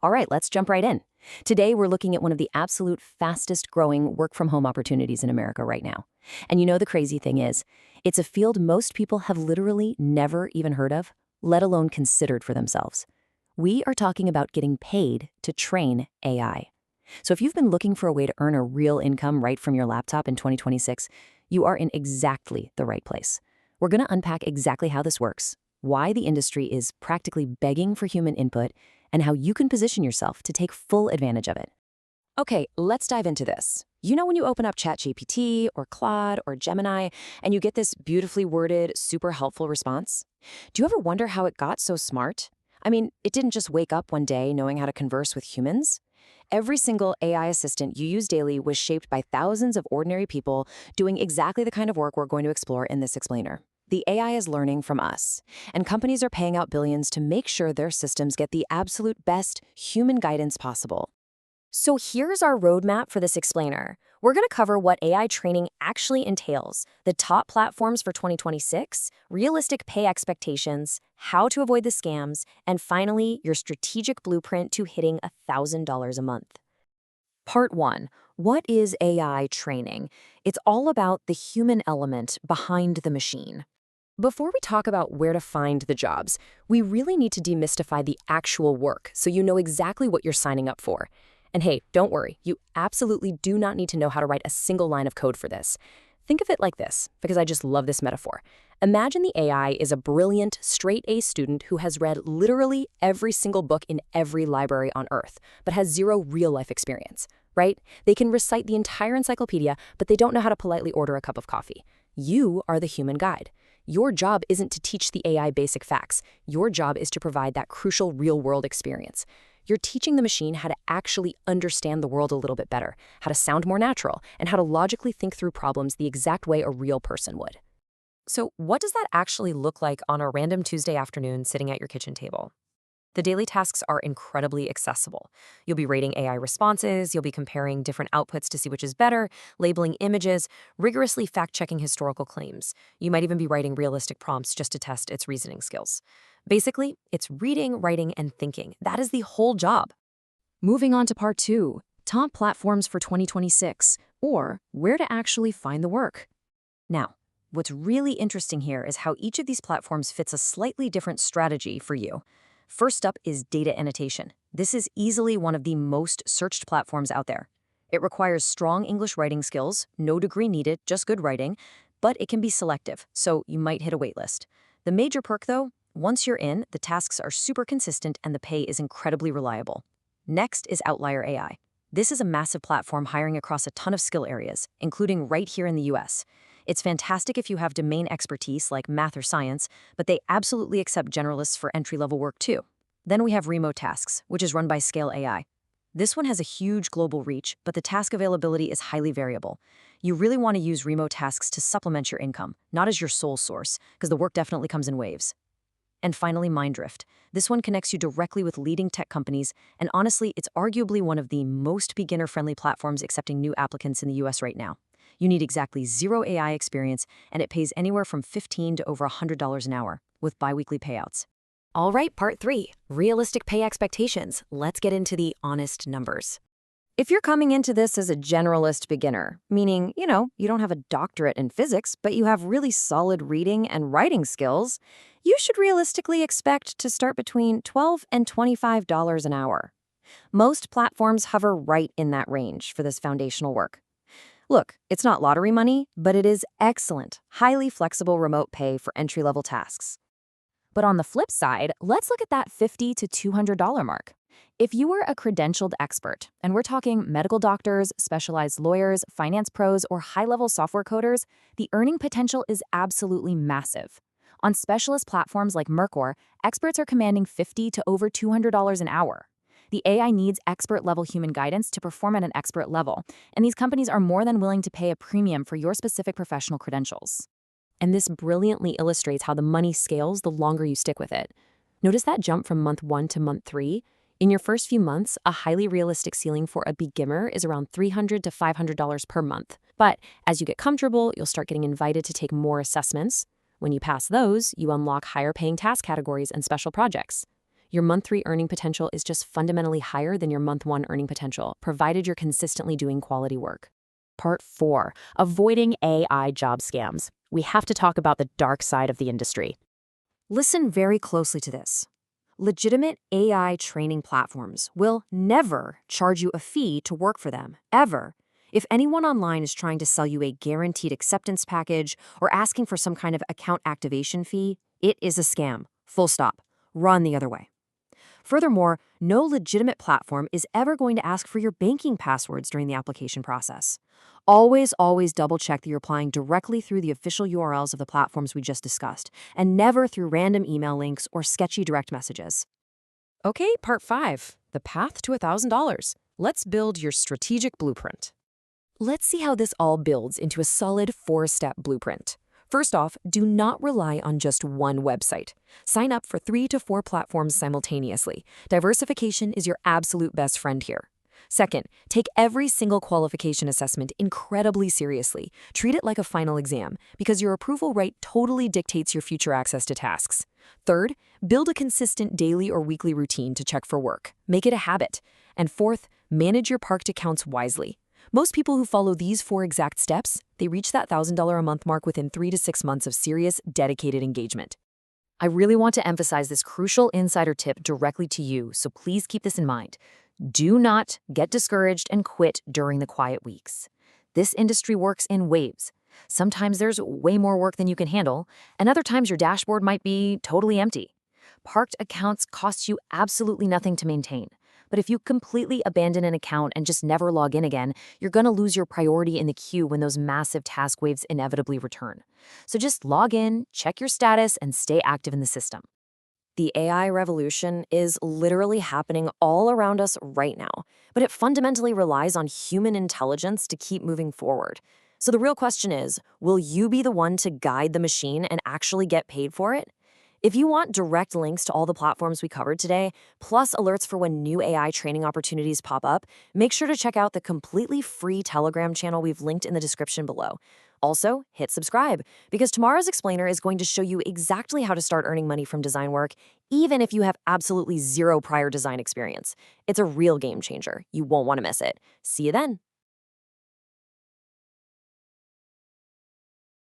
All right, let's jump right in. Today, we're looking at one of the absolute fastest growing work from home opportunities in America right now. And you know the crazy thing is, it's a field most people have literally never even heard of, let alone considered for themselves. We are talking about getting paid to train AI. So if you've been looking for a way to earn a real income right from your laptop in 2026, you are in exactly the right place. We're going to unpack exactly how this works, why the industry is practically begging for human input, and how you can position yourself to take full advantage of it. Okay, let's dive into this. You know when you open up ChatGPT or Claude or Gemini and you get this beautifully worded, super helpful response? Do you ever wonder how it got so smart? I mean, it didn't just wake up one day knowing how to converse with humans. Every single AI assistant you use daily was shaped by thousands of ordinary people doing exactly the kind of work we're going to explore in this explainer. The AI is learning from us, and companies are paying out billions to make sure their systems get the absolute best human guidance possible. So here's our roadmap for this explainer. We're going to cover what AI training actually entails, the top platforms for 2026, realistic pay expectations, how to avoid the scams, and finally, your strategic blueprint to hitting $1,000 a month. Part 1. What is AI training? It's all about the human element behind the machine. Before we talk about where to find the jobs, we really need to demystify the actual work so you know exactly what you're signing up for. And hey, don't worry, you absolutely do not need to know how to write a single line of code for this. Think of it like this, because I just love this metaphor. Imagine the AI is a brilliant, straight-A student who has read literally every single book in every library on Earth, but has zero real-life experience, right? They can recite the entire encyclopedia, but they don't know how to politely order a cup of coffee. You are the human guide. Your job isn't to teach the AI basic facts. Your job is to provide that crucial real-world experience. You're teaching the machine how to actually understand the world a little bit better, how to sound more natural, and how to logically think through problems the exact way a real person would. So what does that actually look like on a random Tuesday afternoon sitting at your kitchen table? The daily tasks are incredibly accessible. You'll be rating AI responses, you'll be comparing different outputs to see which is better, labeling images, rigorously fact-checking historical claims. You might even be writing realistic prompts just to test its reasoning skills. Basically, it's reading, writing, and thinking. That is the whole job. Moving on to part 2, top platforms for 2026, or where to actually find the work. Now, what's really interesting here is how each of these platforms fits a slightly different strategy for you. First up is DataAnnotation. This is easily one of the most searched platforms out there. It requires strong English writing skills, no degree needed, just good writing, but it can be selective, so you might hit a waitlist. The major perk, though, once you're in, the tasks are super consistent and the pay is incredibly reliable. Next is Outlier AI. This is a massive platform hiring across a ton of skill areas, including right here in the US. It's fantastic if you have domain expertise like math or science, but they absolutely accept generalists for entry-level work too. Then we have Remotasks, which is run by Scale AI. This one has a huge global reach, but the task availability is highly variable. You really want to use Remotasks to supplement your income, not as your sole source, because the work definitely comes in waves. And finally, Mindrift. This one connects you directly with leading tech companies, and honestly, it's arguably one of the most beginner-friendly platforms accepting new applicants in the US right now. You need exactly zero AI experience, and it pays anywhere from $15 to over $100 an hour, with biweekly payouts. All right, part 3, realistic pay expectations. Let's get into the honest numbers. If you're coming into this as a generalist beginner, meaning, you don't have a doctorate in physics, but you have really solid reading and writing skills, you should realistically expect to start between $12 and $25 an hour. Most platforms hover right in that range for this foundational work. Look, it's not lottery money, but it is excellent, highly flexible remote pay for entry-level tasks. But on the flip side, let's look at that $50 to $200 mark. If you were a credentialed expert, and we're talking medical doctors, specialized lawyers, finance pros, or high-level software coders, the earning potential is absolutely massive. On specialist platforms like Mercor, experts are commanding $50 to over $200 an hour. The AI needs expert-level human guidance to perform at an expert level, and these companies are more than willing to pay a premium for your specific professional credentials. And this brilliantly illustrates how the money scales the longer you stick with it. Notice that jump from month 1 to month 3? In your first few months, a highly realistic ceiling for a beginner is around $300 to $500 per month. But as you get comfortable, you'll start getting invited to take more assessments. When you pass those, you unlock higher-paying task categories and special projects. Your month 3 earning potential is just fundamentally higher than your month 1 earning potential, provided you're consistently doing quality work. Part 4. Avoiding AI job scams. We have to talk about the dark side of the industry. Listen very closely to this. Legitimate AI training platforms will never charge you a fee to work for them, ever. If anyone online is trying to sell you a guaranteed acceptance package or asking for some kind of account activation fee, it is a scam. Full stop. Run the other way. Furthermore, no legitimate platform is ever going to ask for your banking passwords during the application process. Always double-check that you're applying directly through the official URLs of the platforms we just discussed, and never through random email links or sketchy direct messages. Okay, part 5. The path to $1,000. Let's build your strategic blueprint. Let's see how this all builds into a solid 4-step blueprint. First off, do not rely on just one website. Sign up for 3 to 4 platforms simultaneously. Diversification is your absolute best friend here. Second, take every single qualification assessment incredibly seriously. Treat it like a final exam, because your approval rate totally dictates your future access to tasks. Third, build a consistent daily or weekly routine to check for work. Make it a habit. And fourth, manage your parked accounts wisely. Most people who follow these 4 exact steps, they reach that $1,000 a month mark within 3 to 6 months of serious, dedicated engagement. I really want to emphasize this crucial insider tip directly to you, so please keep this in mind. Do not get discouraged and quit during the quiet weeks. This industry works in waves. Sometimes there's way more work than you can handle, and other times your dashboard might be totally empty. Parked accounts cost you absolutely nothing to maintain. But if you completely abandon an account and just never log in again, you're going to lose your priority in the queue when those massive task waves inevitably return. So just log in, check your status, and stay active in the system. The AI revolution is literally happening all around us right now, but it fundamentally relies on human intelligence to keep moving forward. So the real question is, will you be the one to guide the machine and actually get paid for it? If you want direct links to all the platforms we covered today, plus alerts for when new AI training opportunities pop up, make sure to check out the completely free Telegram channel we've linked in the description below. Also, hit subscribe, because tomorrow's explainer is going to show you exactly how to start earning money from design work, even if you have absolutely zero prior design experience. It's a real game changer. You won't want to miss it. See you then.